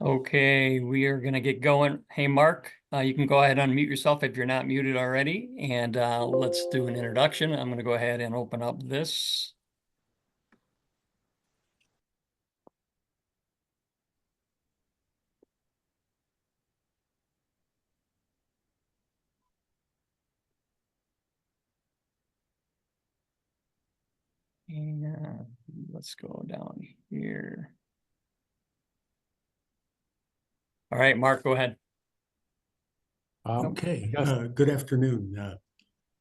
Okay, we are going to get going. Hey, Mark, you can go ahead and unmute yourself if you're not muted already. And let's do an introduction. I'm going to go ahead and open up this. And let's go down here. All right, Mark, go ahead. Okay, good afternoon.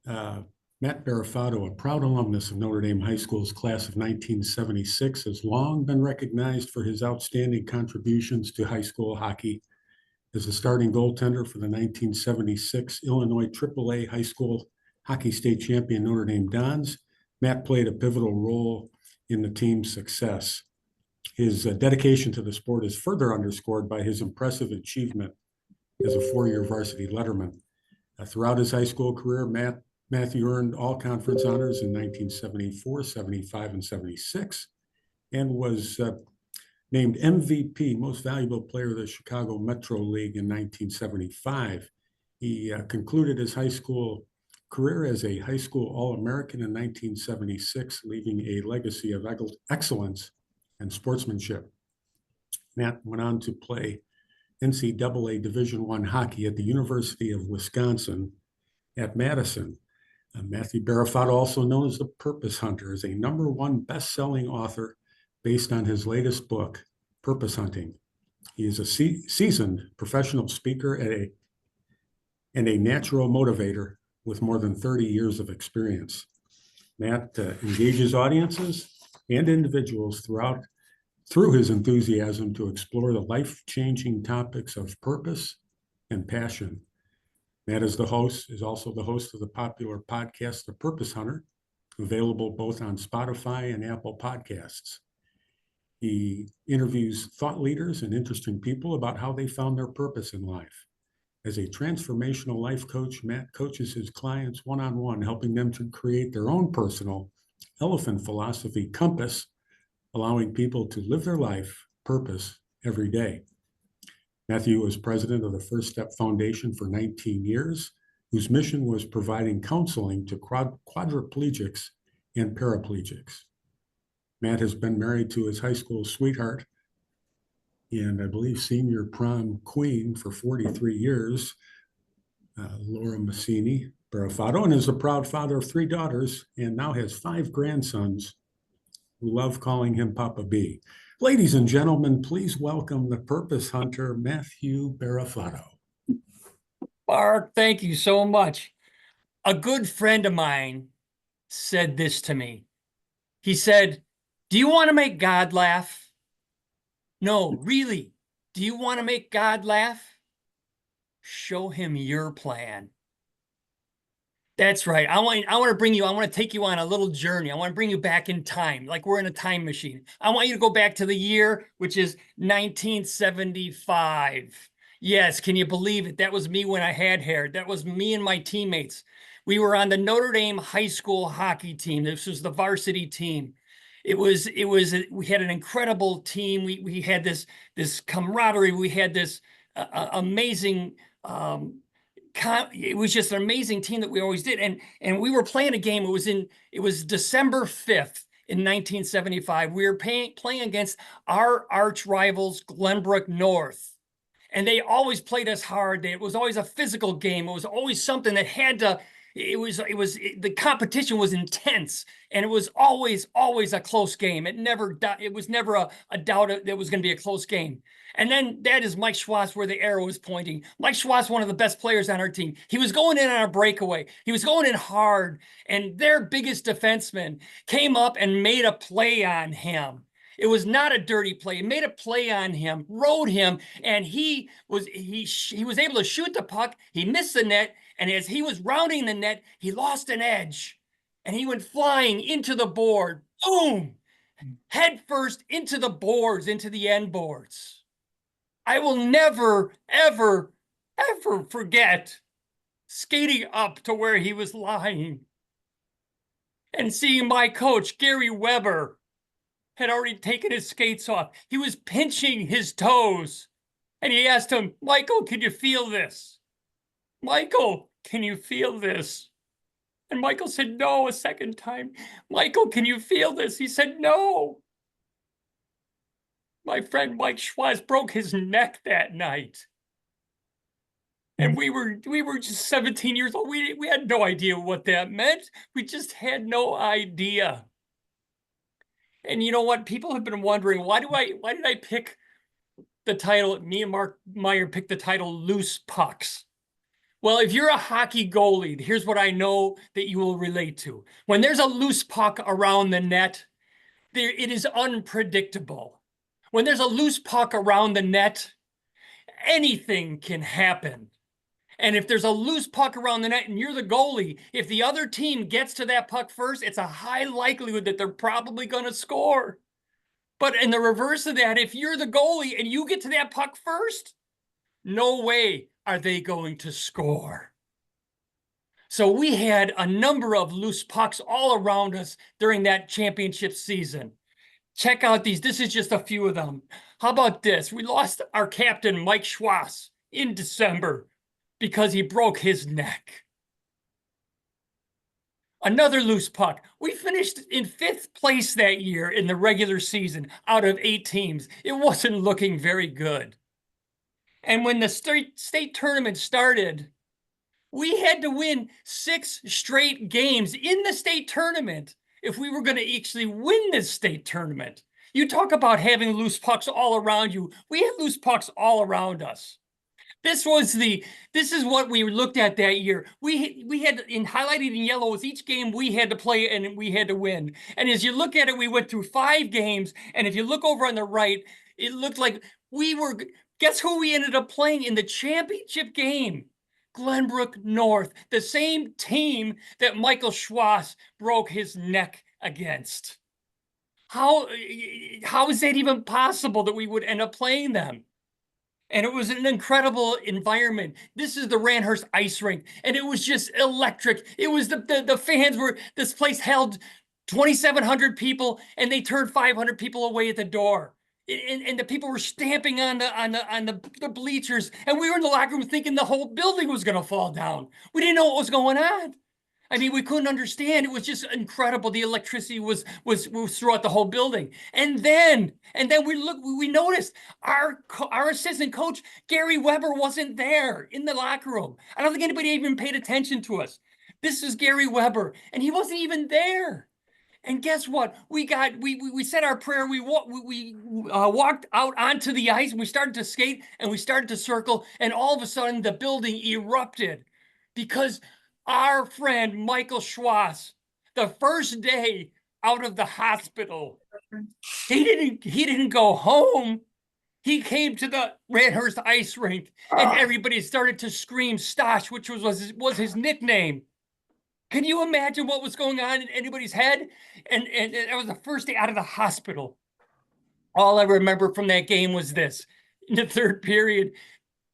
Matt Barafato, a proud alumnus of Notre Dame High School's class of 1976, has long been recognized for his outstanding contributions to high school hockey. As a starting goaltender for the 1976 Illinois AAA High School Hockey State Champion Notre Dame Dons, Matt played a pivotal role in the team's success. His dedication to the sport is further underscored by his impressive achievement as a four-year varsity letterman. Throughout his high school career, Matthew earned all conference honors in 1974, 75, and 76, and was named MVP, Most Valuable Player of the Chicago Metro League in 1975. He concluded his high school career as a high school All-American in 1976, leaving a legacy of excellence and sportsmanship. Matt went on to play NCAA Division I hockey at the University of Wisconsin at Madison. Matthew Barafato, also known as the Purpose Hunter, is a #1 best-selling author based on his latest book, Purpose Hunting. He is a seasoned professional speaker and a natural motivator with more than 30 years of experience. Matt engages audiences and individuals through his enthusiasm to explore the life-changing topics of purpose and passion. Matt is also the host of the popular podcast, The Purpose Hunter, available both on Spotify and Apple Podcasts. He interviews thought leaders and interesting people about how they found their purpose in life. As a transformational life coach, Matt coaches his clients one-on-one, helping them to create their own personal elephant philosophy compass, allowing people to live their life purpose every day. Matthew was president of the First Step Foundation for 19 years, whose mission was providing counseling to quadriplegics and paraplegics. Matt has been married to his high school sweetheart and I believe senior prom queen for 43 years, Laura Massini Barafato, and is a proud father of 3 daughters and now has 5 grandsons who love calling him Papa B. Ladies and gentlemen, please welcome the Purpose Hunter, Matthew Barafato. Mark, thank you so much. A good friend of mine said this to me. He said, "Do you want to make God laugh?" No, really. Do you want to make God laugh? Show him your plan. That's right. I want to take you on a little journey. I want to bring you back in time, like we're in a time machine. I want you to go back to the year, which is 1975. Yes, can you believe it? That was me when I had hair. That was me and my teammates. We were on the Notre Dame high school hockey team. This was the varsity team. We had an incredible team. We had this camaraderie. We had this amazing it was just an amazing team that we always did. And we were playing a game. It was December 5th in 1975. We were playing against our arch rivals, Glenbrook North. And they always played us hard. It was always a physical game. It was always something that had to, the competition was intense, and it was always a close game. It was never a doubt that it was going to be a close game. And then that is Mike Schwartz, where the arrow is pointing. Mike Schwartz, one of the best players on our team. He was going in on a breakaway. He was going in hard, and their biggest defenseman came up and made a play on him. It was not a dirty play. He made a play on him, rode him, and he was able to shoot the puck. He missed the net, and as he was rounding the net, he lost an edge, and he went flying into the board. Boom! Head first into the boards, into the end boards. I will never, ever, ever forget skating up to where he was lying and seeing my coach, Gary Weber, had already taken his skates off. He was pinching his toes And he asked him, Michael, can you feel this? Michael, can you feel this? And Michael said no a second time. Michael, can you feel this? He said no. My friend Mike Schwartz broke his neck that night. And we were just 17 years old. We had no idea what that meant. We just had no idea. And you know what? People have been wondering, why did I pick the title? Me and Mark Meyer picked the title Loose Pucks. Well, if you're a hockey goalie, here's what I know that you will relate to. When there's a loose puck around the net, it is unpredictable. When there's a loose puck around the net, anything can happen. And if there's a loose puck around the net and you're the goalie, if the other team gets to that puck first, it's a high likelihood that they're probably going to score. But in the reverse of that, if you're the goalie and you get to that puck first, no way are they going to score. So we had a number of loose pucks all around us during that championship season. Check out these. This is just a few of them. How about this? We lost our captain, Mike Schwartz, in December because he broke his neck. Another loose puck. We finished in 5th place that year in the regular season out of 8 teams. It wasn't looking very good. And when the state tournament started, we had to win 6 straight games in the state tournament if we were going to actually win this state tournament. You talk about having loose pucks all around you. We had loose pucks all around us. This is what we looked at that year. We had highlighted in yellow was each game we had to play and we had to win. And as you look at it, we went through 5 games. And if you look over on the right, it looked like guess who we ended up playing in the championship game? Glenbrook North, the same team that Michael Schwartz broke his neck against. How is that even possible that we would end up playing them? And it was an incredible environment. This is the Ranhurst Ice Rink, and it was just electric. It was the fans this place held 2,700 people, and they turned 500 people away at the door. And the people were stamping on the bleachers, and we were in the locker room thinking the whole building was going to fall down. We didn't know what was going on. I mean, we couldn't understand. It was just incredible. The electricity was throughout the whole building. And then we noticed our assistant coach, Gary Weber, wasn't there in the locker room. I don't think anybody even paid attention to us. This is Gary Weber, and he wasn't even there. And guess what? We said our prayer. We walked out onto the ice, and we started to skate, and we started to circle, and all of a sudden the building erupted because our friend Michael Schwartz, the first day out of the hospital, he didn't go home. He came to the Ranhurst Ice Rink, and everybody started to scream "Stosh," which was his nickname. Can you imagine what was going on in anybody's head? And that was the first day out of the hospital. All I remember from that game was this: in the 3rd period,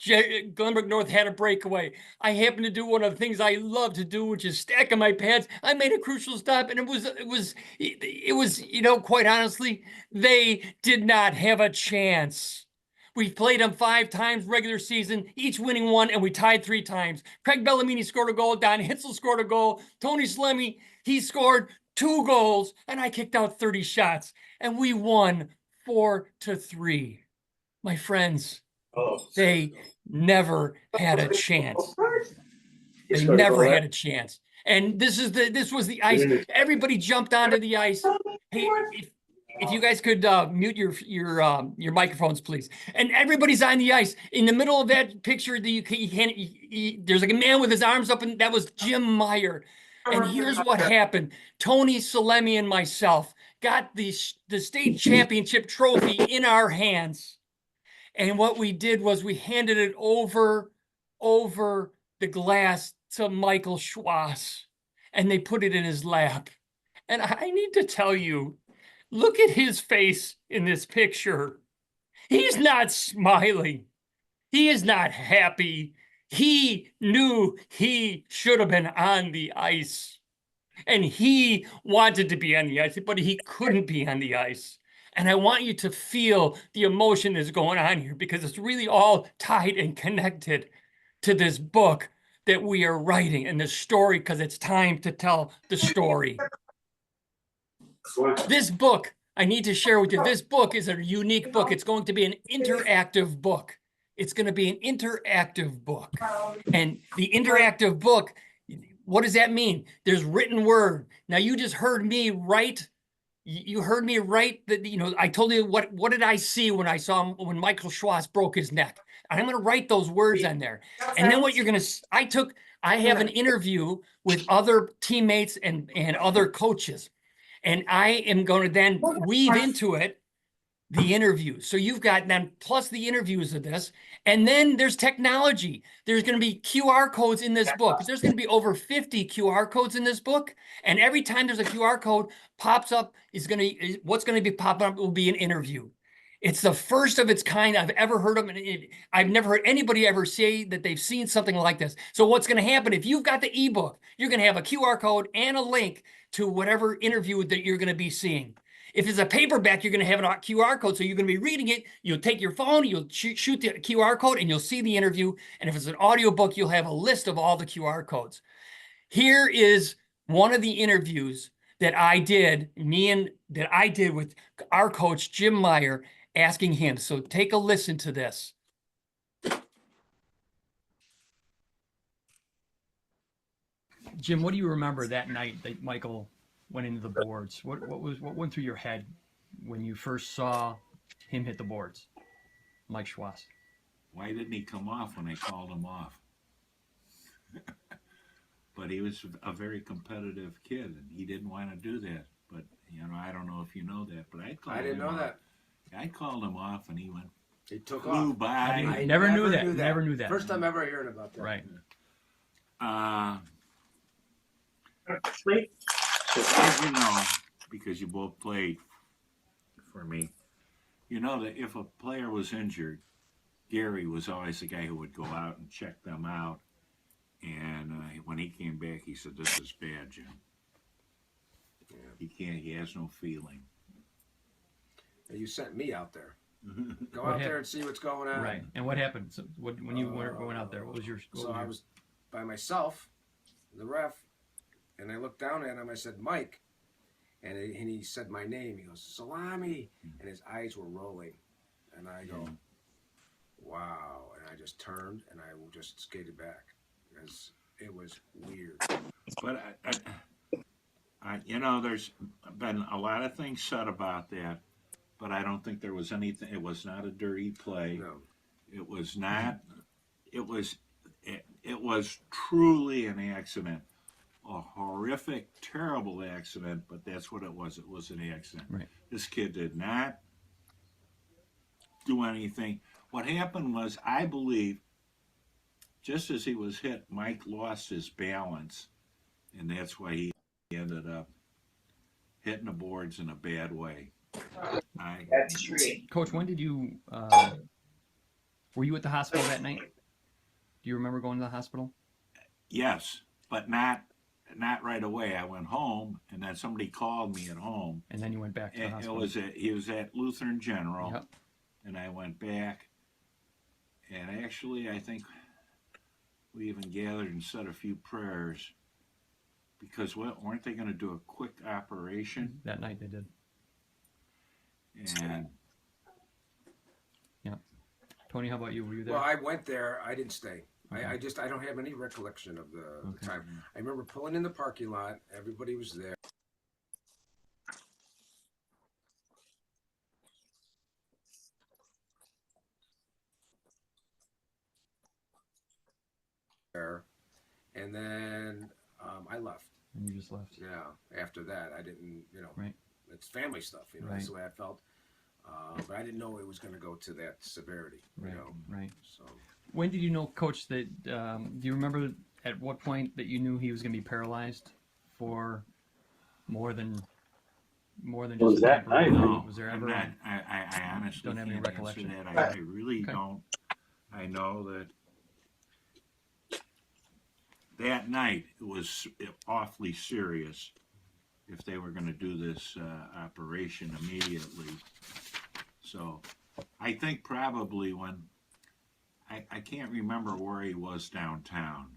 Glenbrook North had a breakaway. I happened to do one of the things I love to do, which is stacking my pads. I made a crucial stop, and it was, quite honestly, they did not have a chance. We played them 5 times regular season, each winning 1, and we tied 3 times. Craig Bellamini scored a goal. Don Hitzel scored a goal. Tony Slemmy, he scored 2 goals, and I kicked out 30 shots, and we won 4-3. My friends, they never had a chance. They never had a chance. And this was the ice. Everybody jumped onto the ice. Hey, if you guys could mute your microphones, please. And everybody's on the ice. In the middle of that picture, there's like a man with his arms up, and that was Jim Meyer. And here's what happened. Tony Salemi and myself got the state championship trophy in our hands. And what we did was we handed it over the glass to Michael Schwartz, and they put it in his lap. And I need to tell you, look at his face in this picture. He's not smiling. He is not happy. He knew he should have been on the ice. And he wanted to be on the ice, but he couldn't be on the ice. And I want you to feel the emotion that's going on here because it's really all tied and connected to this book that we are writing and the story, because it's time to tell the story. This book, I need to share with you, this book is a unique book. It's going to be an interactive book. It's going to be an interactive book. And the interactive book, what does that mean? There's written word. Now you just heard me write. You heard me write that, I told you what did I see when I saw him, when Michael Schwartz broke his neck. And I'm going to write those words on there. And then what you're going to, I have an interview with other teammates and other coaches. And I am going to then weave into it the interview. So you've got then plus the interviews of this. And then there's technology. There's going to be QR codes in this book. There's going to be over 50 QR codes in this book. And every time there's a QR code pops up, what's going to be popping up will be an interview. It's the first of its kind I've ever heard of. I've never heard anybody ever say that they've seen something like this. So what's going to happen if you've got the ebook, you're going to have a QR code and a link to whatever interview that you're going to be seeing. If it's a paperback, you're going to have a QR code. So you're going to be reading it. You'll take your phone, you'll shoot the QR code, and you'll see the interview. And if it's an audiobook, you'll have a list of all the QR codes. Here is one of the interviews that I did with our coach, Jim Meyer, asking him. So take a listen to this. Jim, what do you remember that night that Michael went into the boards? What went through your head when you first saw him hit the boards, Mike Schwartz? Why didn't he come off when I called him off? But he was a very competitive kid, and he didn't want to do that. But I don't know if you know that, but I didn't know that. I called him off, and he went. He took flew off. by. I never knew that. Never knew that. First time ever hearing about that. Right. As you know, because you both played for me, you know that if a player was injured, Gary was always the guy who would go out and check them out. And when he came back, he said, "This is bad, Jim. He has no feeling." And you sent me out there. Go out there and see what's going on. Right. And what happened? So when you were going out there, what was your? I was by myself, the ref, and I looked down at him. I said, "Mike," and he said my name. He goes, "Salami," and his eyes were rolling, and I go, "Wow!" And I just turned and I just skated back because it was weird. But there's been a lot of things said about that, but I don't think there was anything. It was not a dirty play. No. It was not. It was truly an accident, a horrific, terrible accident. But that's what it was. It was an accident. Right. This kid did not do anything. What happened was, I believe, just as he was hit, Mike lost his balance, and that's why he ended up hitting the boards in a bad way. That's true. Coach, when did you? Were you at the hospital that night? Do you remember going to the hospital? Yes, but not right away. I went home, and then somebody called me at home. And then you went back to the hospital. He was at Lutheran General, Yep. and I went back. And actually, I think we even gathered and said a few prayers, because weren't they going to do a quick operation? That night they did. And yeah. Tony, how about you? Were you there? Well, I went there. I didn't stay. Okay. I don't have any recollection of the time. I remember pulling in the parking lot. Everybody was there. And then I left. And you just left. Yeah. After that, I didn't. Right. It's family stuff. Right. That's the way I felt. But I didn't know it was going to go to that severity. Right. Right. So. When did you know, Coach, that? Do you remember at what point that you knew he was going to be paralyzed for more than just Was that night? no, Was there ever? I honestly Don't have any can't recollection. answer that. I really Okay. don't. I know that night it was awfully serious, if they were going to do this operation immediately. So I think probably when I can't remember where he was downtown.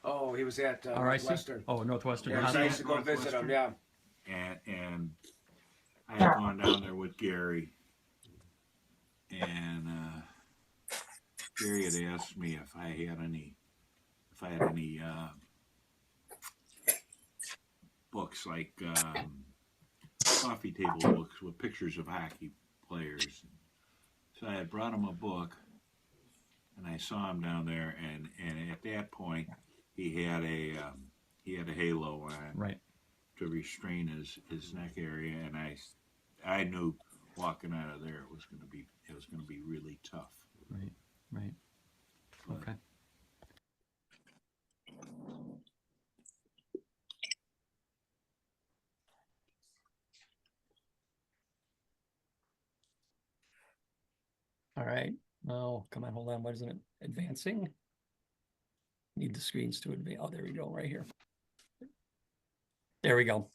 Oh, he was at RIC? Northwestern. Oh, Northwestern. Yeah, 'cause I used to go Northwestern? visit him. Yeah. And I had gone down there with Gary, and Gary had asked me if I had any books like coffee table books with pictures of hockey players. So I had brought him a book, and I saw him down there, and at that point he had a halo on, Right. to restrain his neck area, and I knew walking out of there it was going to be really tough. Right. Right. But Okay. All right. Oh, come on, hold on. What isn't it advancing? Need the screens to advance. Oh, there we go, right here. There we go.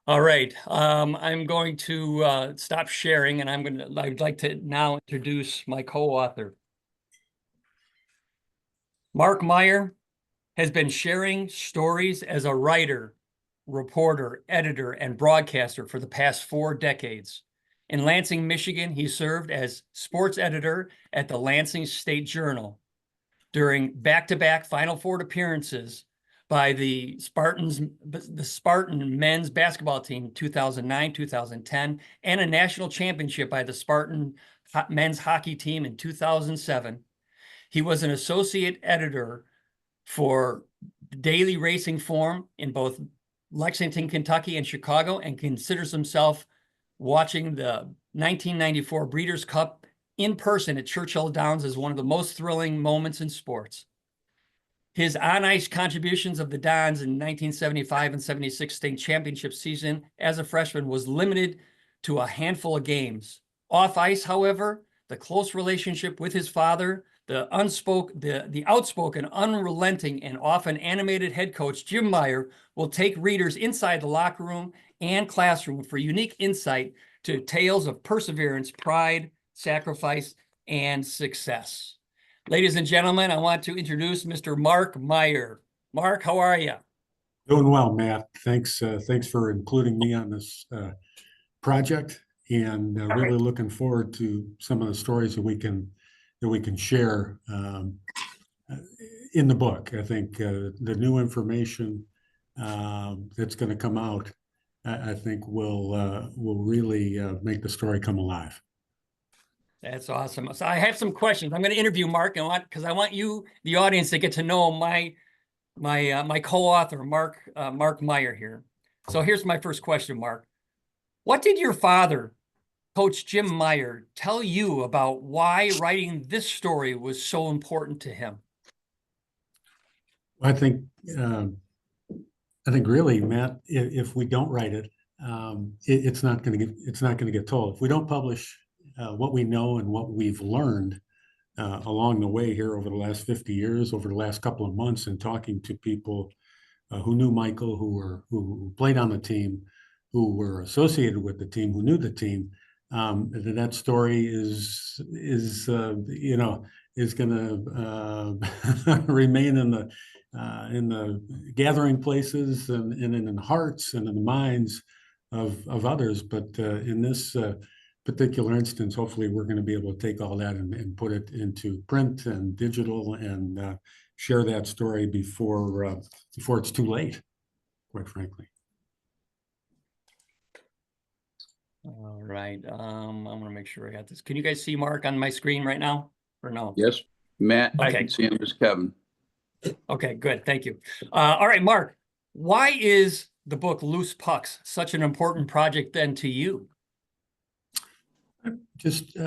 All right. I'm going to stop sharing, and I'd like to now introduce my co-author. Mark Meyer has been sharing stories as a writer, reporter, editor, and broadcaster for the past 4 decades. In Lansing, Michigan, he served as sports editor at the Lansing State Journal. During back-to-back Final Four appearances by the Spartan men's basketball team, 2009, 2010, and a national championship by the Spartan men's hockey team in 2007. He was an associate editor for Daily Racing Form in both Lexington, Kentucky and Chicago, and considers himself watching the 1994 Breeders' Cup in person at Churchill Downs as one of the most thrilling moments in sports. His on-ice contributions of the Dons in 1975 and 76 state championship season as a freshman was limited to a handful of games. Off ice, however, the close relationship with his father, the outspoken, unrelenting, and often animated head coach, Jim Meyer, will take readers inside the locker room and classroom for unique insight to tales of perseverance, pride, sacrifice, and success. Ladies and gentlemen, I want to introduce Mr. Mark Meyer. Mark, how are you? Doing well, Matt. Thanks for including me on this project, and really looking forward to some of the stories that we can share in the book. I think the new information that's going to come out, I think will really make the story come alive. That's awesome. So I have some questions. I'm going to interview Mark, because I want you, the audience, to get to know my co-author, Mark Meyer here. So here's my first question, Mark. What did your father, Coach Jim Meyer, tell you about why writing this story was so important to him? I think really, Matt, if we don't write it, it's not going to get told. If we don't publish what we know and what we've learned along the way here over the last 50 years, over the last couple of months, and talking to people who knew Michael, who played on the team, who were associated with the team, who knew the team, that story is going to remain in the gathering places and in the hearts and in the minds of others. But in this particular instance, hopefully we're going to be able to take all that and put it into print and digital and share that story before it's too late, quite frankly. All right. I'm going to make sure I got this. Can you guys see Mark on my screen right now or no? Yes, Matt, I Okay. can see him as Kevin. Okay, good. Thank you. All right, Mark, why is the book Loose Pucks such an important project then to you? Just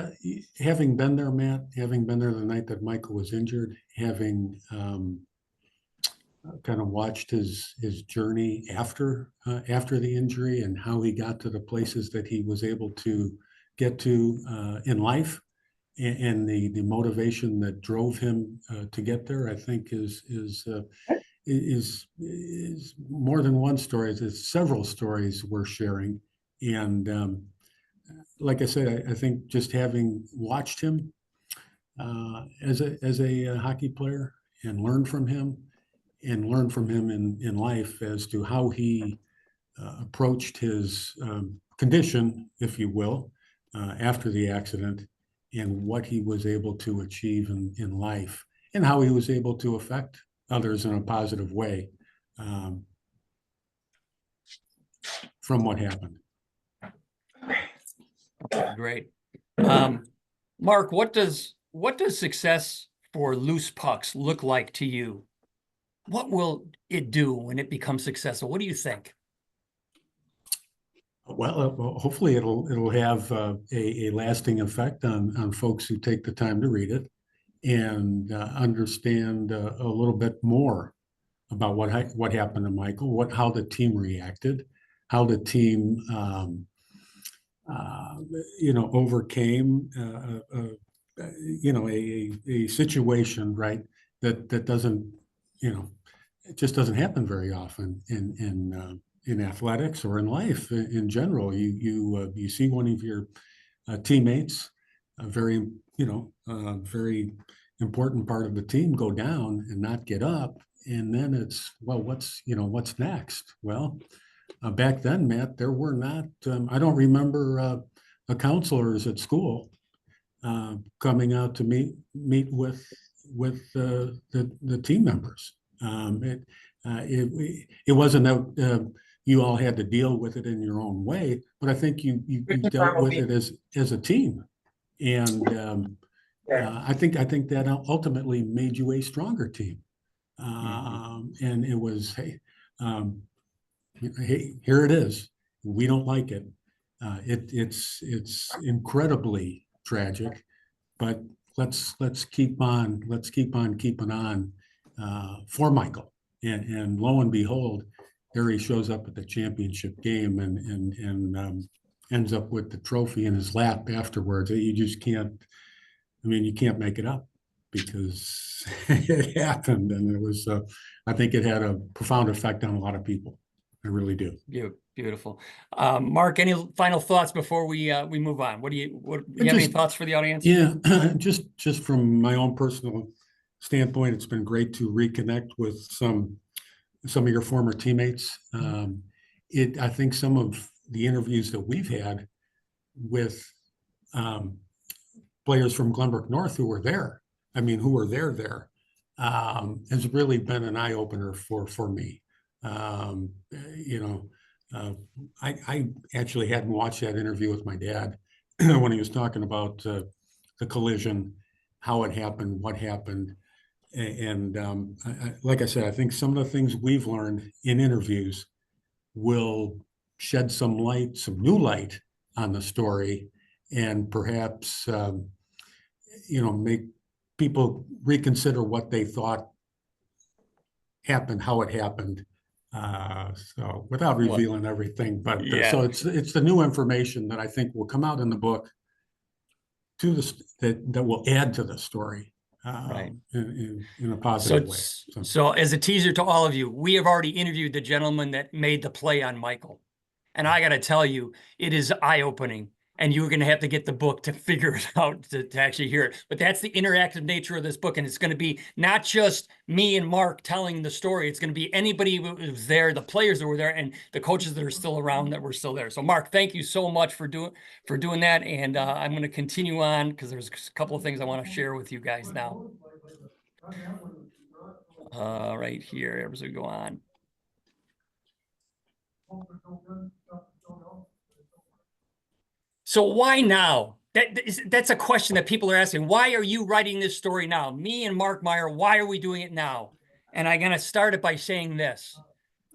having been there, Matt, having been there the night that Michael was injured, having kind of watched his journey after the injury and how he got to the places that he was able to get to in life, and the motivation that drove him to get there, I think is is more than one story. It's several stories we're sharing. And like I said, I think just having watched him as a hockey player and learned from him in life as to how he approached his condition, if you will, after the accident, and what he was able to achieve in life, and how he was able to affect others in a positive way from what happened. Great. Mark, what does success for Loose Pucks look like to you? What will it do when it becomes successful? What do you think? Well, hopefully it'll have a lasting effect on folks who take the time to read it and understand a little bit more about what happened to Michael, how the team reacted, how the team overcame a situation, right, that doesn't, it just doesn't happen very often in athletics or in life in general. You see one of your teammates, a very very important part of the team, go down and not get up, and then it's, well, what's next? Well, back then, Matt, there were not. I don't remember the counselors at school coming out to meet with the team members. It wasn't that you all had to deal with it in your own way, but I think you dealt with it as a team, and I think that ultimately made you a stronger team. And it was, hey, here it is. We don't like it. It's incredibly tragic, but let's keep on keeping on for Michael. And lo and behold, there he shows up at the championship game and ends up with the trophy in his lap afterwards. You just can't. I mean, you can't make it up, because it happened, and it was. I think it had a profound effect on a lot of people. I really do. Beautiful. Mark, any final thoughts before we move on? Do you have any thoughts for the audience? Yeah, just from my own personal standpoint, it's been great to reconnect with some of your former teammates. I think some of the interviews that we've had with players from Glenbrook North who were there, has really been an eye opener for me. I actually hadn't watched that interview with my dad when he was talking about the collision, how it happened, what happened. And like I said, I think some of the things we've learned in interviews will shed some new light on the story, and perhaps, make people reconsider what they thought happened, how it happened. So without revealing everything, but so it's the new information that I think will come out in the book that will add to the story. Right. In a positive way. So as a teaser to all of you, we have already interviewed the gentleman that made the play on Michael. And I got to tell you, it is eye-opening. And you're going to have to get the book to figure it out to actually hear it. But that's the interactive nature of this book. And it's going to be not just me and Mark telling the story. It's going to be anybody who was there, the players that were there, and the coaches that are still around that were still there. So Mark, thank you so much for doing that. And I'm going to continue on because there's a couple of things I want to share with you guys now. Right here, as we go on. So why now? That's a question that people are asking. Why are you writing this story now? Me and Mark Meyer, why are we doing it now? And I'm going to start it by saying this.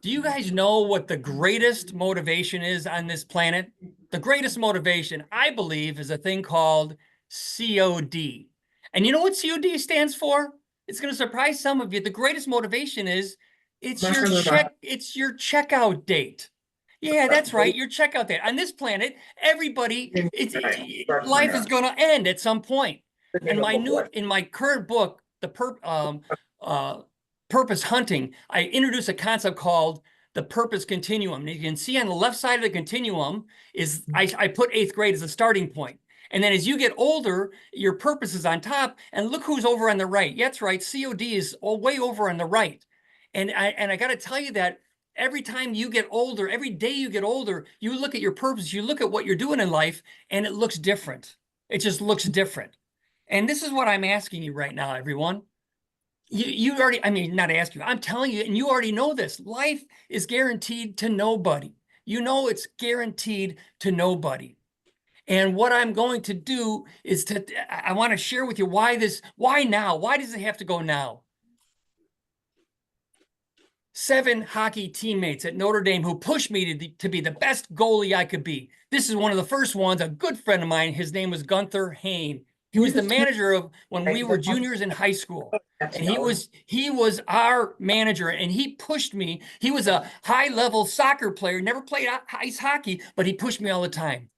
Do you guys know what the greatest motivation is on this planet? The greatest motivation, I believe, is a thing called COD. And you know what COD stands for? It's going to surprise some of you. The greatest motivation is it's your checkout date. Yeah, that's right. Your checkout date. On this planet, everybody, life is going to end at some point. And in my current book, purpose hunting, I introduced a concept called the purpose continuum. And you can see on the left side of the continuum is I put 8th grade as a starting point. And then as you get older, your purpose is on top. And look who's over on the right. Yeah, that's right. COD is way over on the right. And I got to tell you that every time you get older, every day you get older, you look at your purpose, you look at what you're doing in life, and it looks different. It just looks different. And this is what I'm asking you right now, everyone. You already, I mean, not ask you, I'm telling you, and you already know this. Life is guaranteed to nobody. You know it's guaranteed to nobody. And what I'm going to do is I want to share with you why now? Why does it have to go now? 7 hockey teammates at Notre Dame who pushed me to be the best goalie I could be. This is one of the first ones, a good friend of mine. His name was Gunther Hain. He was the manager of when we were juniors in high school. And he was our manager, and he pushed me. He was a high-level soccer player, never played ice hockey, but he pushed me all the time.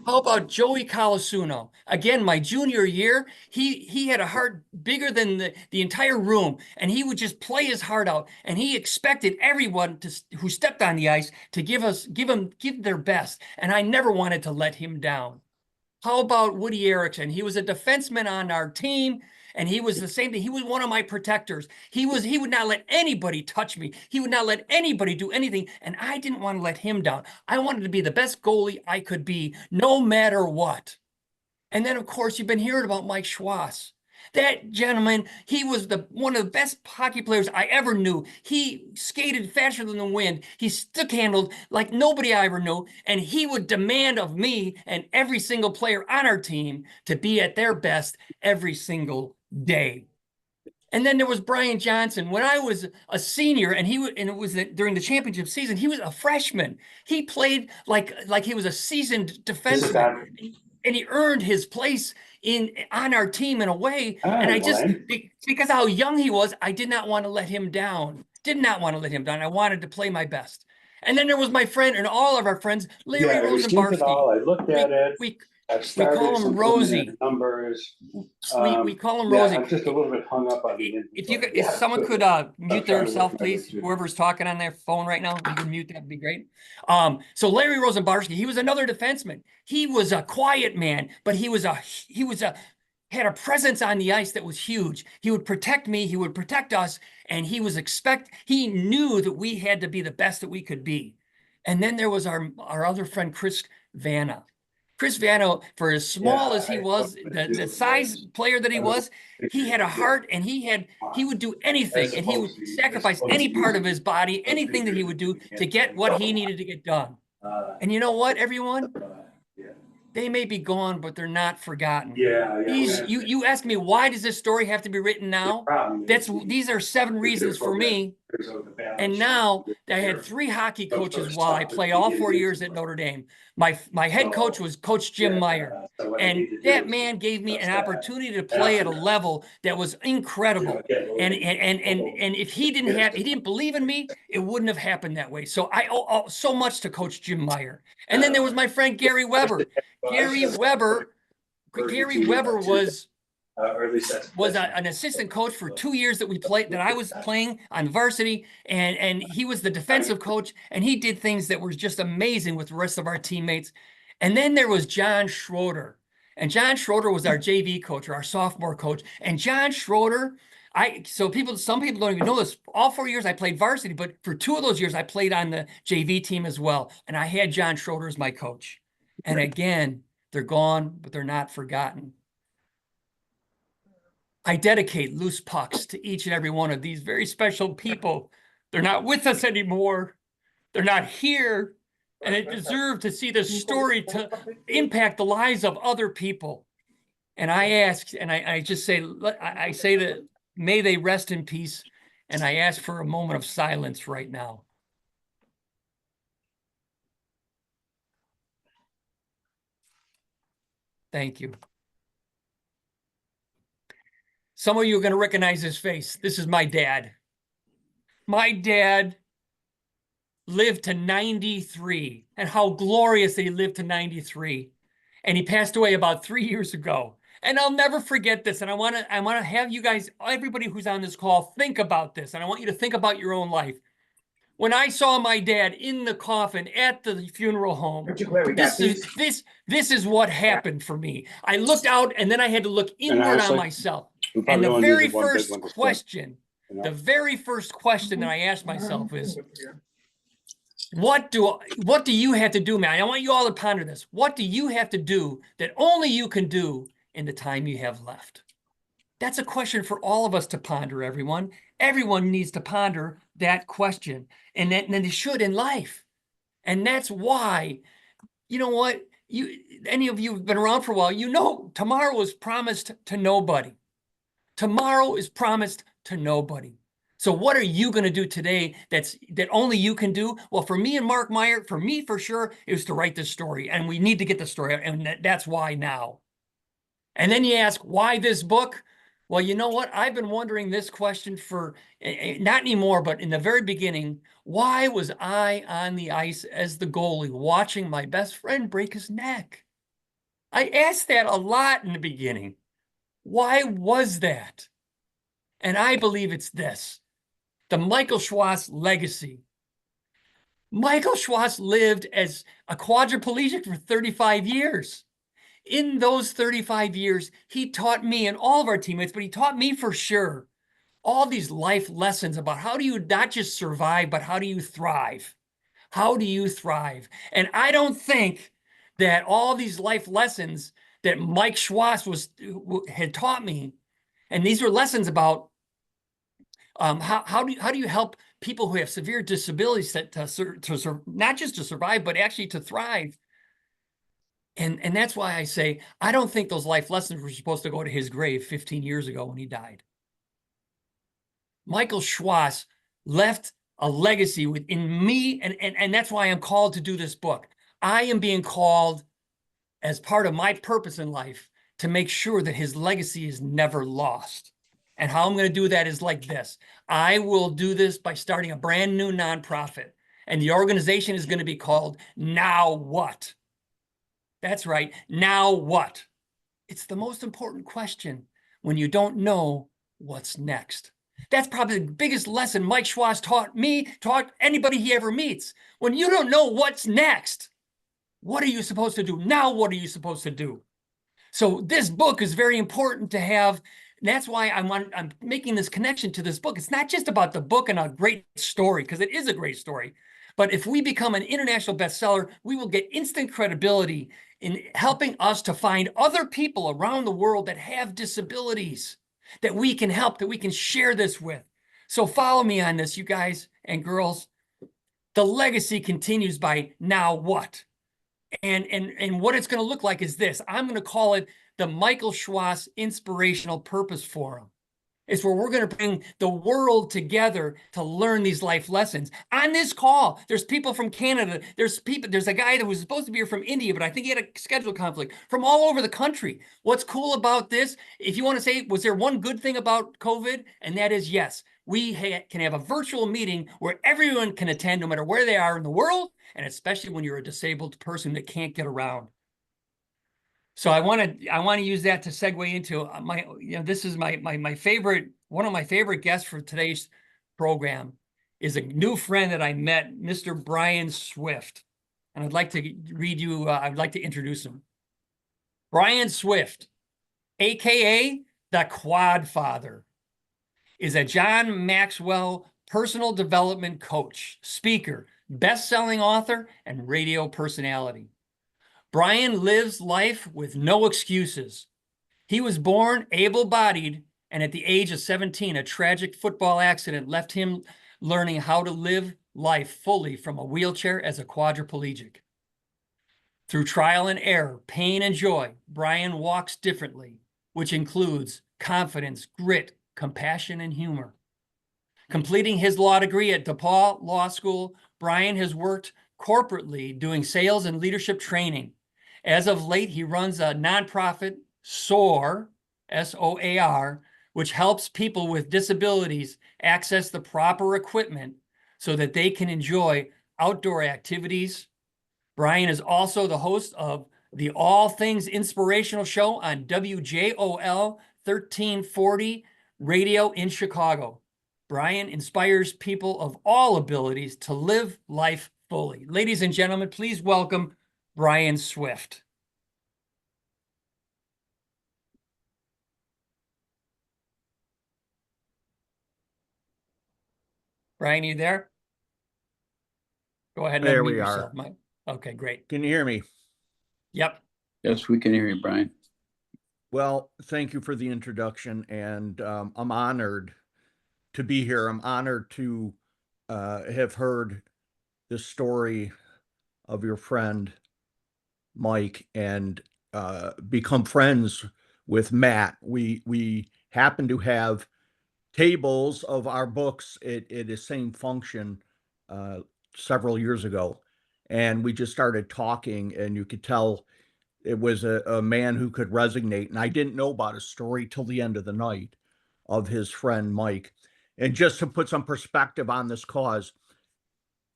How about Joey Colasuno? Again, my junior year, he had a heart bigger than the entire room, and he would just play his heart out. And he expected everyone who stepped on the ice to give their best. And I never wanted to let him down. How about Woody Erickson? He was a defenseman on our team, and he was the same thing. He was one of my protectors. He would not let anybody touch me. He would not let anybody do anything, and I didn't want to let him down. I wanted to be the best goalie I could be, no matter what. And then, of course, you've been hearing about Mike Schwass. That gentleman, he was one of the best hockey players I ever knew. He skated faster than the wind. He stick handled like nobody I ever knew. And he would demand of me and every single player on our team to be at their best every single day. And then there was Brian Johnson. When I was a senior, and it was during the championship season, he was a freshman. He played like he was a seasoned defenseman. And he earned his place on our team in a way. And I just, because of how young he was, I did not want to let him down. Did not want to let him down. I wanted to play my best. And then there was my friend and all of our friends, Larry Rosenbarsky. I looked at it. We call him Rosie. Numbers. We call him Rosie. I'm just a little bit hung up on the. If someone could mute themselves, please. Whoever's talking on their phone right now, you can mute that. Would be great. So Larry Rosenbarsky, he was another defenseman. He was a quiet man, but he had a presence on the ice that was huge. He would protect me. He would protect us, and he knew that we had to be the best that we could be. And then there was our other friend Chris Vanna. Chris Vanna, for as small as he was, the size player that he was, he had a heart, and he would do anything, and he would sacrifice any part of his body, anything that he would do to get what he needed to get done. And you know what, everyone? They may be gone, but they're not forgotten. You ask me, why does this story have to be written now? These are 7 reasons for me. And now I had 3 hockey coaches while I played all 4 years at Notre Dame. My head coach was Coach Jim Meyer, and that man gave me an opportunity to play at a level that was incredible. And if he didn't believe in me, it wouldn't have happened that way. So I owe so much to Coach Jim Meyer. And then there was my friend Gary Weber. Gary Weber was an assistant coach for 2 years that I was playing on varsity, and he was the defensive coach, and he did things that were just amazing with the rest of our teammates. And then there was John Schroeder, and John Schroeder was our JV coach, or our sophomore coach. And John Schroeder, some people don't even know this. All 4 years I played varsity, but for 2 of those years I played on the JV team as well, and I had John Schroeder as my coach. And again, they're gone, but they're not forgotten. I dedicate Loose Pucks to each and every one of these very special people. They're not with us anymore. They're not here, and they deserve to see this story to impact the lives of other people. And I ask, and I just say, I say that may they rest in peace, and I ask for a moment of silence right now. Thank you. Some of you are going to recognize his face. This is my dad. My dad lived to 93, and how glorious that he lived to 93. And he passed away about 3 years ago. And I'll never forget this. And I want to have you guys, everybody who's on this call, think about this. And I want you to think about your own life. When I saw my dad in the coffin at the funeral home, Aren't you glad we got this is what happened for me. I looked out and then I had to look inward honestly, on myself. we And probably the only very needed one big first one to split, question, you know? the very first question that I asked myself is, what do you have to do, man? I want you all to ponder this. What do you have to do that only you can do in the time you have left? That's a question for all of us to ponder, everyone. Everyone needs to ponder that question, and then they should in life. And that's why, you know what? Any of you have been around for a while, you know tomorrow is promised to nobody. Tomorrow is promised to nobody. So what are you going to do today that only you can do? Well, for me and Mark Meyer, for me for sure, is to write this story, and we need to get the story out, and that's why now. And then you ask, why this book? Well, you know what? I've been wondering this question for, not anymore, but in the very beginning. Why was I on the ice as the goalie watching my best friend break his neck? I asked that a lot in the beginning. Why was that? And I believe it's this, the Michael Schwass legacy. Michael Schwass lived as a quadriplegic for 35 years. In those 35 years, he taught me and all of our teammates, but he taught me for sure, all these life lessons about how do you not just survive, but how do you thrive? How do you thrive? And I don't think that all these life lessons that Mike Schwass had taught me, and these were lessons about how do you help people who have severe disabilities to not just to survive, but actually to thrive. And that's why I say, I don't think those life lessons were supposed to go to his grave 15 years ago when he died. Michael Schwass left a legacy within me, and that's why I'm called to do this book. I am being called as part of my purpose in life to make sure that his legacy is never lost. And how I'm going to do that is like this. I will do this by starting a brand new nonprofit, and the organization is going to be called Now What? That's right. Now what? It's the most important question when you don't know what's next. That's probably the biggest lesson Mike Schwass taught me, taught anybody he ever meets. When you don't know what's next, what are you supposed to do? Now, what are you supposed to do? So this book is very important to have. And that's why I'm making this connection to this book. It's not just about the book and a great story, because it is a great story. But if we become an international bestseller, we will get instant credibility in helping us to find other people around the world that have disabilities that we can help, that we can share this with. So follow me on this, you guys and girls. The legacy continues by now what? And what it's going to look like is this. I'm going to call it the Michael Schwass Inspirational Purpose Forum. It's where we're going to bring the world together to learn these life lessons. On this call, there's people from Canada. There's a guy that was supposed to be here from India, but I think he had a schedule conflict, from all over the country. What's cool about this, if you want to say, was there one good thing about COVID? And that is, yes, we can have a virtual meeting where everyone can attend no matter where they are in the world, and especially when you're a disabled person that can't get around. So I want to use that to segue into this is my favorite, one of my favorite guests for today's program is a new friend that I met, Mr. Brian Swift. And I'd like to read you, I'd like to introduce him. Brian Swift, AKA the Quad Father, is a John Maxwell personal development coach, speaker, best-selling author, and radio personality. Brian lives life with no excuses. He was born able-bodied, and at the age of 17, a tragic football accident left him learning how to live life fully from a wheelchair as a quadriplegic. Through trial and error, pain and joy, Brian walks differently, which includes confidence, grit, compassion, and humor. Completing his law degree at DePaul Law School, Brian has worked corporately doing sales and leadership training. As of late, he runs a nonprofit, SOAR, S-O-A-R, which helps people with disabilities access the proper equipment so that they can enjoy outdoor activities. Brian is also the host of the All Things Inspirational Show on WJOL 1340 radio in Chicago. Brian inspires people of all abilities to live life fully. Ladies and gentlemen, please welcome Brian Swift. Brian, you there? Go ahead and There unmute we yourself, are. Mike. Okay, great. Can you hear me? Yep. Yes, we can hear you, Brian. Well, thank you for the introduction, and I'm honored to be here. I'm honored to have heard the story of your friend Mike and become friends with Matt. We happen to have tables of our books at the same function uh, several years ago, and we just started talking, and you could tell it was a man who could resonate. And I didn't know about his story till the end of the night of his friend Mike. And just to put some perspective on this cause,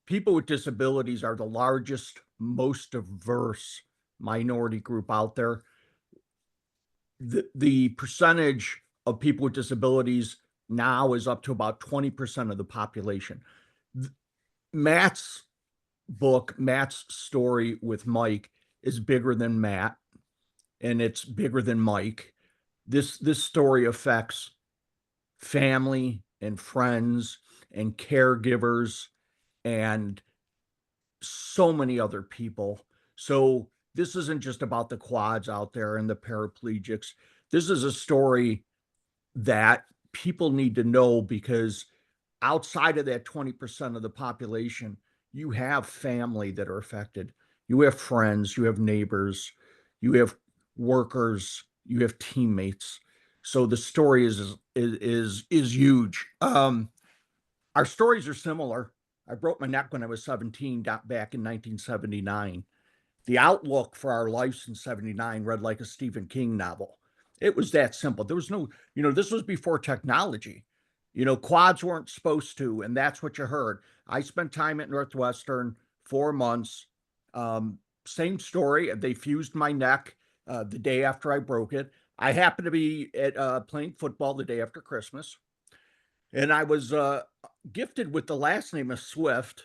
people with disabilities are the largest, most diverse minority group out there. The percentage of people with disabilities now is up to about 20% of the population. Matt's book, Matt's story with Mike is bigger than Matt, and it's bigger than Mike. This story affects family and friends and caregivers and so many other people. So this isn't just about the quads out there and the paraplegics. This is a story that people need to know, because outside of that 20% of the population, you have family that are affected. You have friends, you have neighbors, you have workers, you have teammates. So the story is huge. Our stories are similar. I broke my neck when I was 17, back in 1979. The outlook for our lives in 79 read like a Stephen King novel. It was that simple. There was no, this was before technology. Quads weren't supposed to, and that's what you heard. I spent time at Northwestern 4 months. Same story. They fused my neck the day after I broke it. I happened to be at playing football the day after Christmas, and I was gifted with the last name of Swift.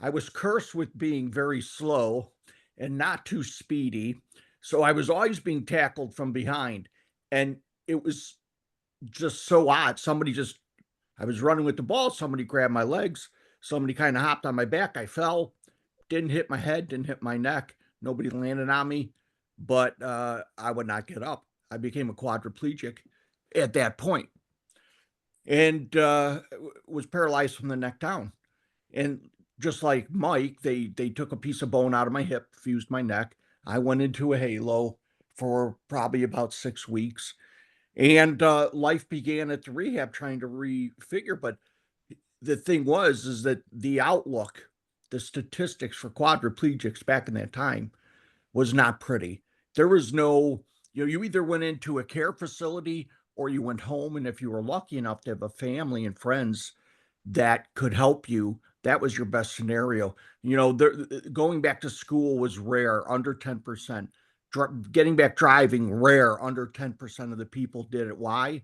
I was cursed with being very slow and not too speedy. So I was always being tackled from behind. And it was just so odd. I was running with the ball. Somebody grabbed my legs. Somebody kind of hopped on my back. I fell, didn't hit my head, didn't hit my neck. Nobody landed on me, but I would not get up. I became a quadriplegic at that point, and was paralyzed from the neck down. And just like Mike, they took a piece of bone out of my hip, fused my neck. I went into a halo for probably about 6 weeks, and life began at the rehab, trying to refigure. But the thing is that the outlook, the statistics for quadriplegics back in that time was not pretty. There was no, you either went into a care facility or you went home. And if you were lucky enough to have a family and friends that could help you, that was your best scenario. Going back to school was rare, under 10%. Getting back driving, rare, under 10% of the people did it. Why?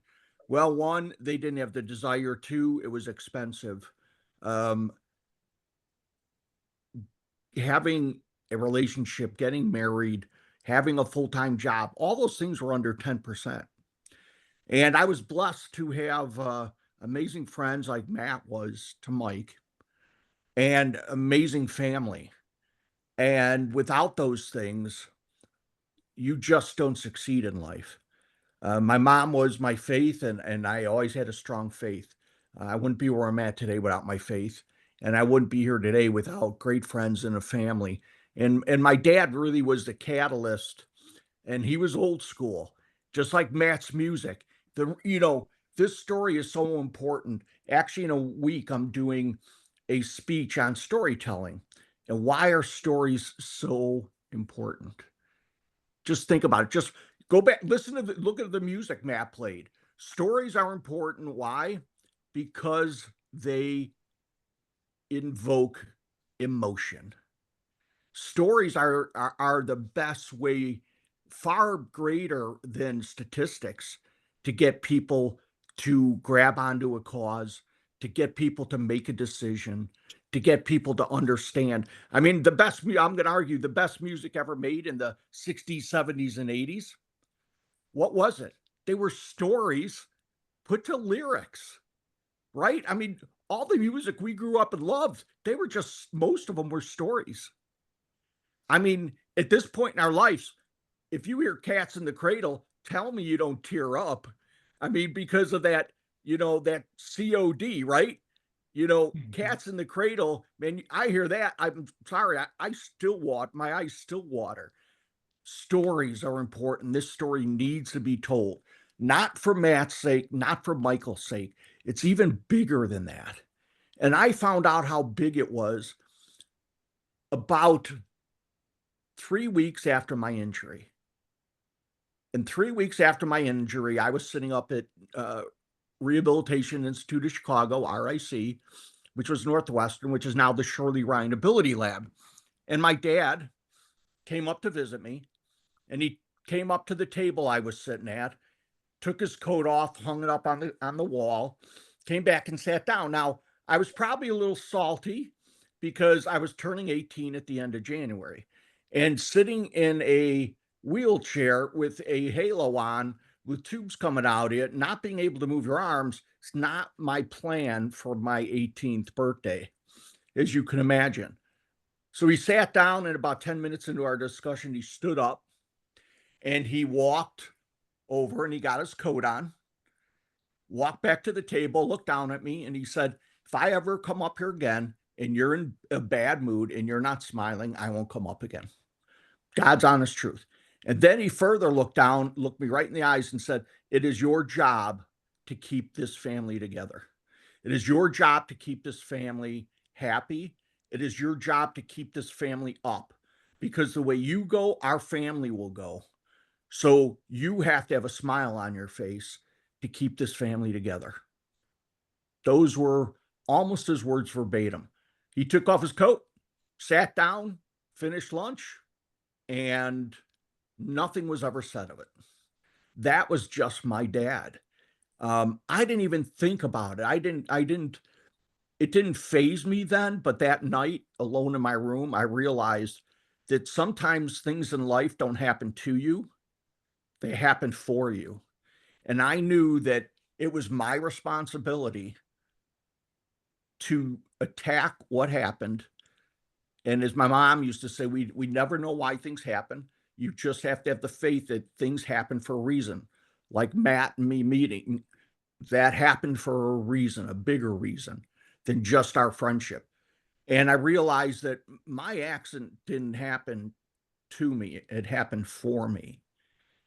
Well, one, they didn't have the desire. Two, it was expensive. Having a relationship, getting married, having a full-time job, all those things were under 10%. And I was blessed to have amazing friends like Matt was to Mike, and amazing family. And without those things, you just don't succeed in life. My mom was my faith, and I always had a strong faith. I wouldn't be where I'm at today without my faith, and I wouldn't be here today without great friends and a family. And my dad really was the catalyst, and he was old school, just like Matt's music. This story is so important. Actually, in a week, I'm doing a speech on storytelling and why are stories so important. Just think about it. Just go back, look at the music Matt played. Stories are important. Why? Because they invoke emotion. stories are the best way, far greater than statistics, to get people to grab onto a cause, to get people to make a decision, to get people to understand. I mean, I'm going to argue the best music ever made in the 60s, 70s, and 80s. What was it? They were stories put to lyrics, right? I mean, all the music we grew up and loved, they were just, most of them were stories. I mean, at this point in our lives, if you hear Cats in the Cradle, tell me you don't tear up. I mean, because of that, that COD, right? Cats in the Cradle, man, I hear that. I'm sorry, I still my eyes still water. Stories are important. This story needs to be told, not for Matt's sake, not for Michael's sake. It's even bigger than that. And I found out how big it was about 3 weeks after my injury. And 3 weeks after my injury, I was sitting up at Rehabilitation Institute of Chicago, RIC, which was Northwestern, which is now the Shirley Ryan Ability Lab. And my dad came up to visit me, and he came up to the table I was sitting at, took his coat off, hung it up on the wall, came back and sat down. Now, I was probably a little salty because I was turning 18 at the end of January, and sitting in a wheelchair with a halo on with tubes coming out of it, not being able to move your arms, it's not my plan for my 18th birthday, as you can imagine. So he sat down, and about 10 minutes into our discussion, he stood up and he walked over and he got his coat on, walked back to the table, looked down at me, and he said, "If I ever come up here again and you're in a bad mood and you're not smiling, I won't come up again." God's honest truth. And then he further looked down, looked me right in the eyes and said, "It is your job to keep this family together. It is your job to keep this family happy. It is your job to keep this family up, because the way you go, our family will go. So you have to have a smile on your face to keep this family together." Those were almost his words verbatim. He took off his coat, sat down, finished lunch, and nothing was ever said of it. That was just my dad. I didn't even think about it. It didn't phase me then, but that night alone in my room, I realized that sometimes things in life don't happen to you, they happen for you. And I knew that it was my responsibility to attack what happened. And as my mom used to say, we never know why things happen. You just have to have the faith that things happen for a reason. Like Matt and me meeting, that happened for a reason, a bigger reason than just our friendship. And I realized that my accident didn't happen to me, it happened for me.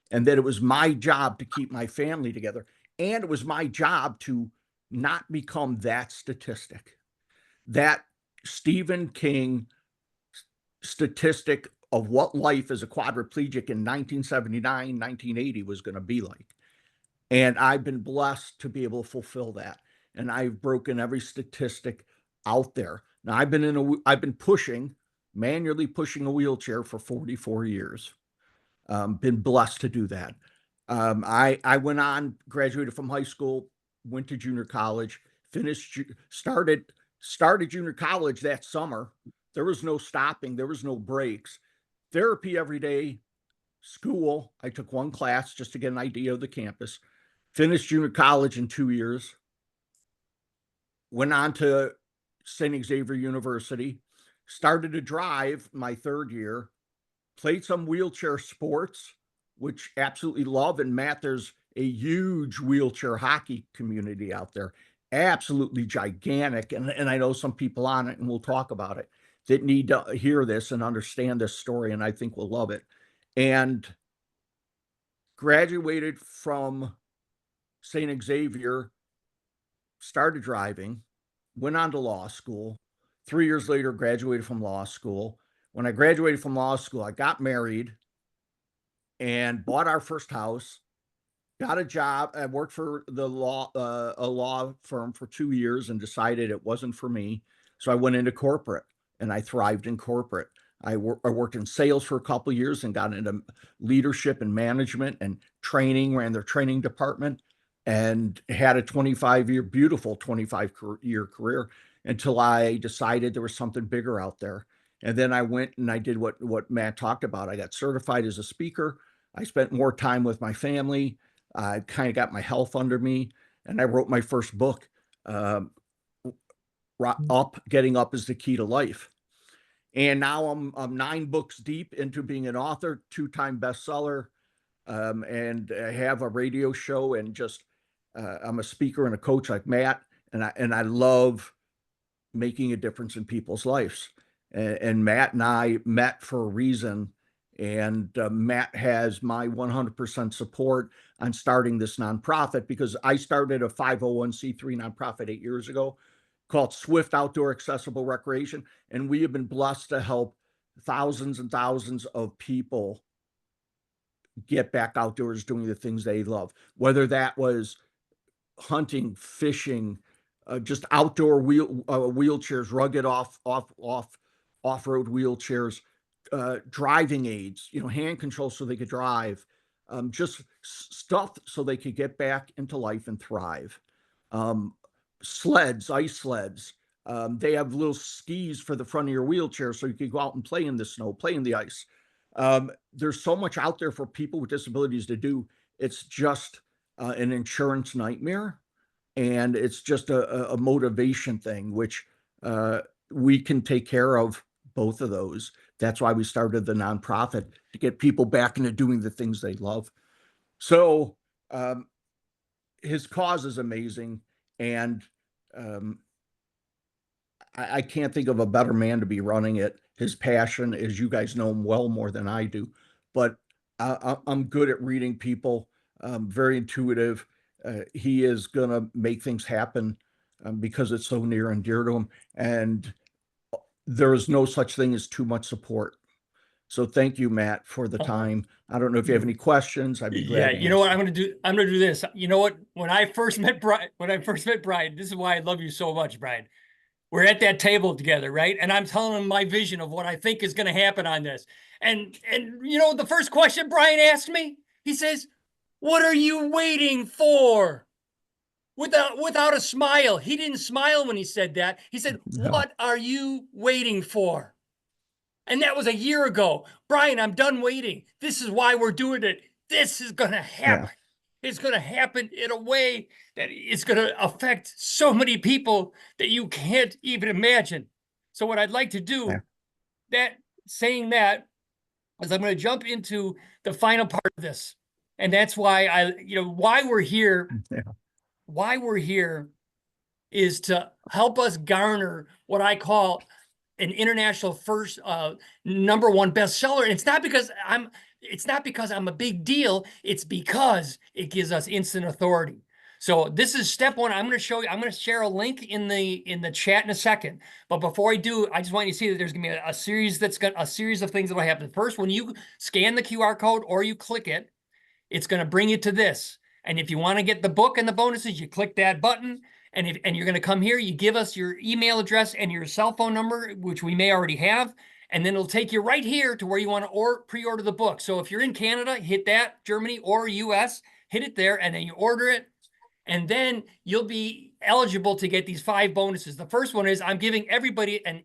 And that it was my job to keep my family together. And it was my job to not become that statistic, that Stephen King statistic of what life as a quadriplegic in 1979, 1980 was going to be like. And I've been blessed to be able to fulfill that. And I've broken every statistic out there. Now I've been manually pushing a wheelchair for 44 years. Been blessed to do that. I went on, graduated from high school, went to junior college, started junior college that summer. There was no stopping. There was no breaks. Therapy every day, school. I took one class just to get an idea of the campus. Finished junior college in 2 years. Went on to St. Xavier University. Started to drive my third year. Played some wheelchair sports, which absolutely love. And Matt, there's a huge wheelchair hockey community out there. Absolutely gigantic. And I know some people on it, and we'll talk about it, that need to hear this and understand this story, and I think will love it. And graduated from St. Xavier, started driving, went on to law school. 3 years later, graduated from law school. When I graduated from law school, I got married and bought our first house, got a job. I worked for a law firm for 2 years and decided it wasn't for me. So I went into corporate and I thrived in corporate. I worked in sales for a couple of years and got into leadership and management and training, ran their training department, and had a beautiful 25-year career until I decided there was something bigger out there. And then I went and I did what Matt talked about. I got certified as a speaker. I spent more time with my family. I kind of got my health under me, and I wrote my first book, Getting Up is the Key to Life. And now I'm 9 books deep into being an author, 2-time bestseller, and I have a radio show, and just I'm a speaker and a coach like Matt, and I love making a difference in people's lives. And Matt and I met for a reason, and Matt has my 100% support on starting this nonprofit, because I started a 501c3 nonprofit 8 years ago called Swift Outdoor Accessible Recreation, and we have been blessed to help thousands and thousands of people get back outdoors doing the things they love, whether that was hunting, fishing, just outdoor wheelchairs, rugged off-road wheelchairs, driving aids, hand controls so they could drive, just stuff so they could get back into life and thrive. Sleds, ice sleds. They have little skis for the front of your wheelchair so you can go out and play in the snow, play in the ice. There's so much out there for people with disabilities to do. It's just an insurance nightmare, and it's just a motivation thing, which we can take care of both of those. That's why we started the nonprofit, to get people back into doing the things they love. So his cause is amazing, and I can't think of a better man to be running it. His passion, as you guys know him well more than I do, but I'm good at reading people, very intuitive. He is going to make things happen because it's so near and dear to him. And there is no such thing as too much support. So thank you, Matt, for the time. I don't know if you have any questions. I'd be glad to You know what answer. I'm going to do? I'm going to do this. You know what? When I first met Brian, this is why I love you so much, Brian. We're at that table together, right? And I'm telling him my vision of what I think is going to happen on this. And the first question Brian asked me, he says, "What are you waiting for?" Without a smile. He didn't smile when he said that. He said, No. "What are you waiting for?" And that was a year ago. Brian, I'm done waiting. This is why we're doing it. This is going to happen. Yeah. It's going to happen in a way that it's going to affect so many people that you can't even imagine. So what I'd like to do, saying that, is I'm going to jump into the final part of this. And that's why why we're here. Yeah. Why we're here is to help us garner what I call an international first #1 bestseller. And it's not because I'm a big deal. It's because it gives us instant authority. So this is step 1. I'm going to share a link in the chat in a second. But before I do, I just want you to see that there's going to be a series of things that will happen. First, when you scan the QR code or you click it, it's going to bring you to this. And if you want to get the book and the bonuses, you click that button. And you're going to come here, you give us your email address and your cell phone number, which we may already have, and then it'll take you right here to where you want to pre-order the book. So if you're in Canada, hit that, Germany or US, hit it there, and then you order it, and then you'll be eligible to get these 5 bonuses. The first one is I'm giving everybody an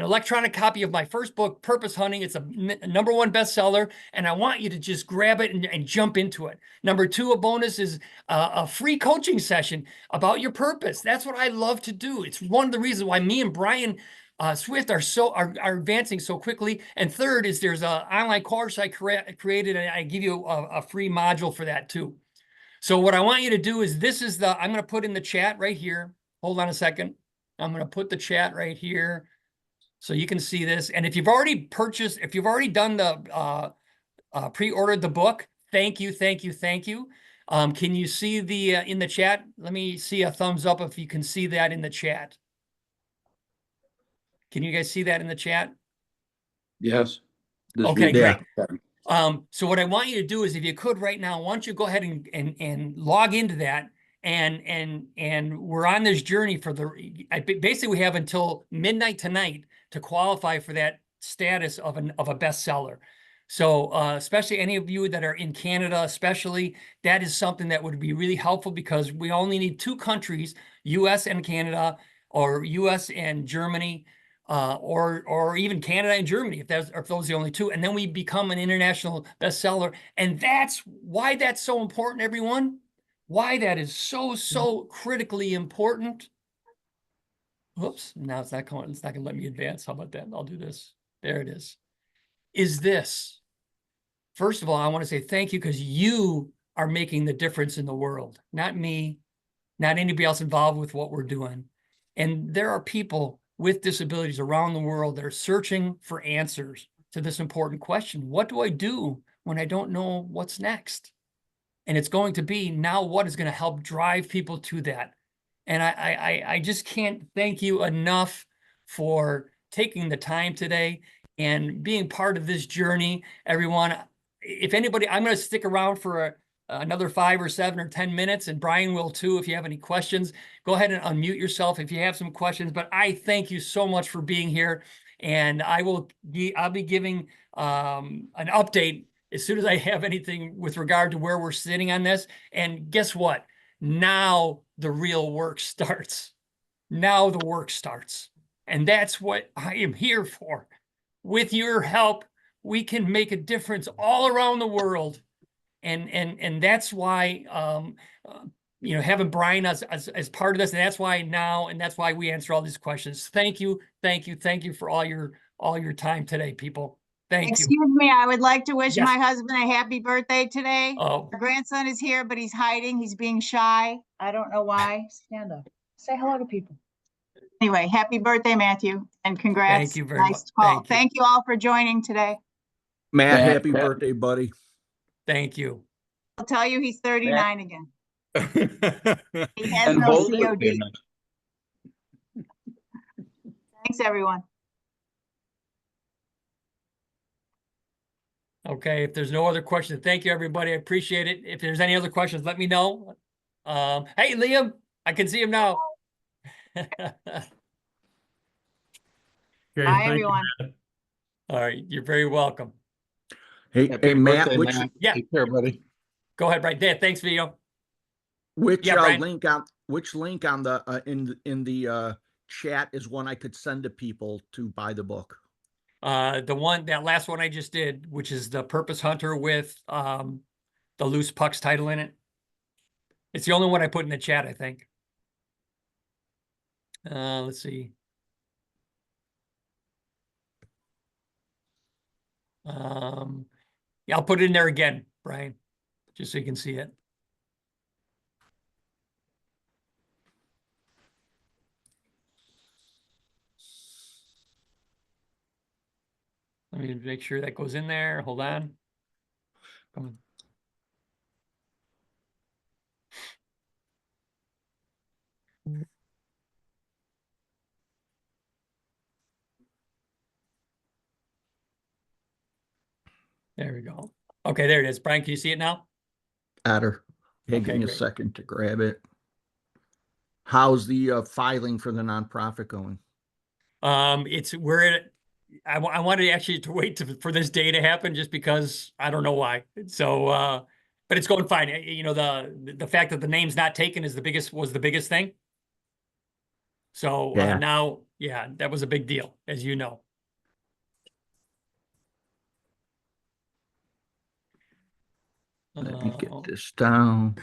electronic copy of my first book, Purpose Hunting. It's a #1 bestseller, and I want you to just grab it and jump into it. Number 2, a bonus is a free coaching session about your purpose. That's what I love to do. It's one of the reasons why me and Brian Swift are advancing so quickly. And third is there's an online course I created, and I give you a free module for that too. So what I want you to do is I'm going to put in the chat right here. Hold on a second. I'm going to put the chat right here so you can see this. And if you've already done the pre-ordered the book, thank you. Can you see the in the chat? Let me see a thumbs up if you can see that in the chat. Can you guys see that in the chat? Yes. Okay, great. So what I want you to do is, if you could right now, why don't you go ahead and log into that, and we're on this journey for basically we have until midnight tonight to qualify for that status of a bestseller. So especially any of you that are in Canada, especially, that is something that would be really helpful, because we only need 2 countries, US and Canada, or US and Germany, or even Canada and Germany, if those are the only 2, and then we become an international bestseller. And that's why that's so important, everyone. Why that is so critically important. Whoops, now it's not going, it's not gonna let me advance. How about that? I'll do this. There it is. Is this. First of all, I want to say thank you, because you are making the difference in the world, not me, not anybody else involved with what we're doing. And there are people with disabilities around the world that are searching for answers to this important question. What do I do when I don't know what's next? And it's going to be now what is going to help drive people to that. And I just can't thank you enough for taking the time today and being part of this journey, everyone. If anybody, I'm going to stick around for another 5 or 7 or 10 minutes, and Brian will too. If you have any questions, go ahead and unmute yourself if you have some questions. But I thank you so much for being here, and I'll be giving an update as soon as I have anything with regard to where we're sitting on this. And guess what? Now the real work starts. Now the work starts. And that's what I am here for. With your help, we can make a difference all around the world. And that's why, having Brian as part of this, and that's why now, and that's why we answer all these questions. Thank you for all your time today, people. Thank you. Excuse me, I would like to wish Yes. my husband a happy birthday today. Oh, Our grandson is here, but he's hiding. He's being shy. I don't know why. Stand up. Say hello to people. Anyway, happy birthday, Matthew, and congrats. Thank you very much. Nice call. Thank you. Thank you all for joining today. Matt, Matt, happy Matt. birthday, buddy. thank you. I'll tell you he's 39 again. He has And no hold COD. it. Thanks, everyone. Okay, if there's no other questions, thank you, everybody. I appreciate it. If there's any other questions, let me know. Hey, Liam, I can see him now. Bye, everyone. All right, you're very welcome. Hey, Happy hey, Matt, birthday, which Matt. Yeah. Take care, buddy. Go ahead, right there. Thanks, Vito. Yeah, Brian. link on the in the chat is one I could send to people to buy the book? That last one I just did, which is the Purpose Hunter with the loose PUCKS title in it. It's the only one I put in the chat, I think. Let's see. Yeah, I'll put it in there again, Brian, just so you can see it. Let me make sure that goes in there. Hold on. Come on. There we go. Okay, there it is. Brian, can you see it now? Adder. Hey, Okay, give me a great. second to grab it. How's the filing for the nonprofit going? I wanted actually to wait for this day to happen, just because I don't know why. So, but it's going fine. You know, the fact that the name's not taken was the biggest thing. So Yeah. now, yeah, that was a big deal, as you know. Let me get this down.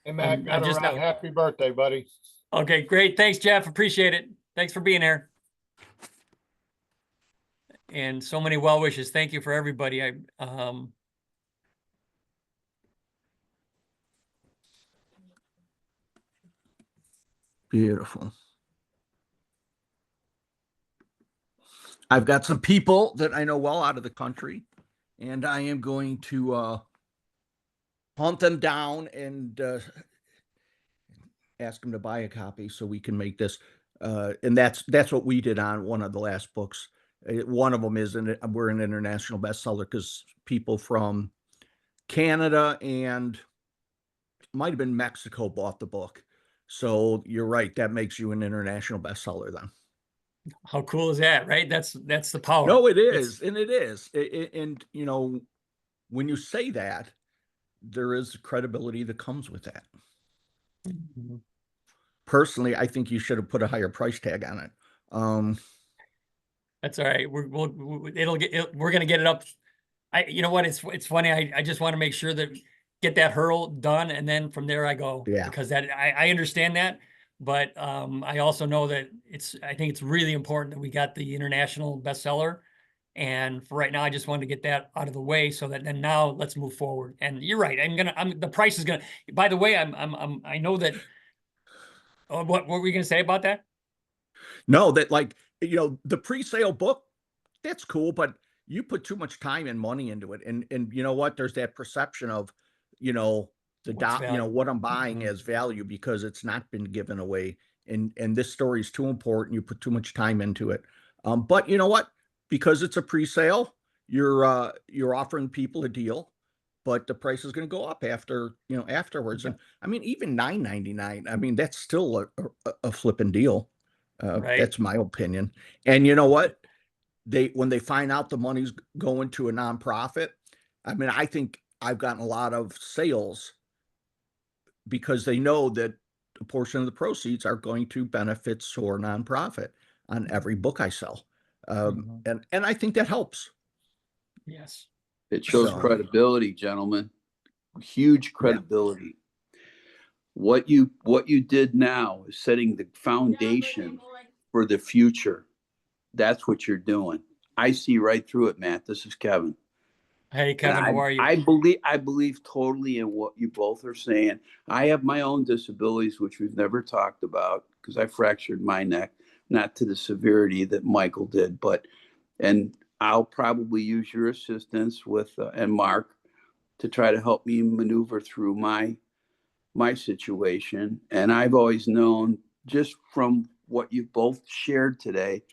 Hey, Matt, got just around. Happy birthday, buddy. Okay, great. Thanks, Jeff. Appreciate it. Thanks for being here. And so many well wishes. Thank you for everybody. Beautiful. I've got some people that I know well out of the country, and I am going to hunt them down and ask them to buy a copy so we can make this. And that's what we did on one of the last books. One of them is we're an international bestseller because people from Canada and might have been Mexico bought the book. So you're right. That makes you an international bestseller then. How cool is that, right? That's the power. No, it It's- is. And it is. And, you know, when you say that, there is credibility that comes with that. Personally, I think you should have put a higher price tag on it. That's all right. We're gonna get it up. You know what? It's funny. I just want to make sure that get that hurdle done, and then from there I go. Yeah. Because I understand that, but I also know that I think it's really important that we got the international bestseller. And for right now, I just wanted to get that out of the way so that then now let's move forward. And you're right. The price is gonna. By the way, I know that. Oh, what were we gonna say about that? No, that like, you know, the pre-sale book, that's cool, but you put too much time and money into it. And you know what? There's that perception of, you know, What's you know, value? what I'm buying Mhm. as value because it's not been given away. And this story is too important. You put too much time into it. But you know what? Because it's a pre-sale, you're offering people a deal, but the price is going to go up after, you know, afterwards. And I mean, even $9.99, I mean, that's still a flipping deal. Right. That's my opinion. And you know what? When they find out the money's going to a nonprofit, I mean, I think I've gotten a lot of sales because they know that a portion of the proceeds are going to benefits or nonprofit on every book I sell. And I think that helps. Yes. It shows So- credibility, gentlemen. Huge credibility. What you did now is setting the foundation for the future. That's what you're doing. I see right through it, Matt. This is Kevin. Hey, Kevin, how are you? I believe totally in what you both are saying. I have my own disabilities, which we've never talked about because I fractured my neck, not to the severity that Michael did, and I'll probably use your assistance with and Mark to try to help me maneuver through my situation. And I've always known, just from what you've both shared today,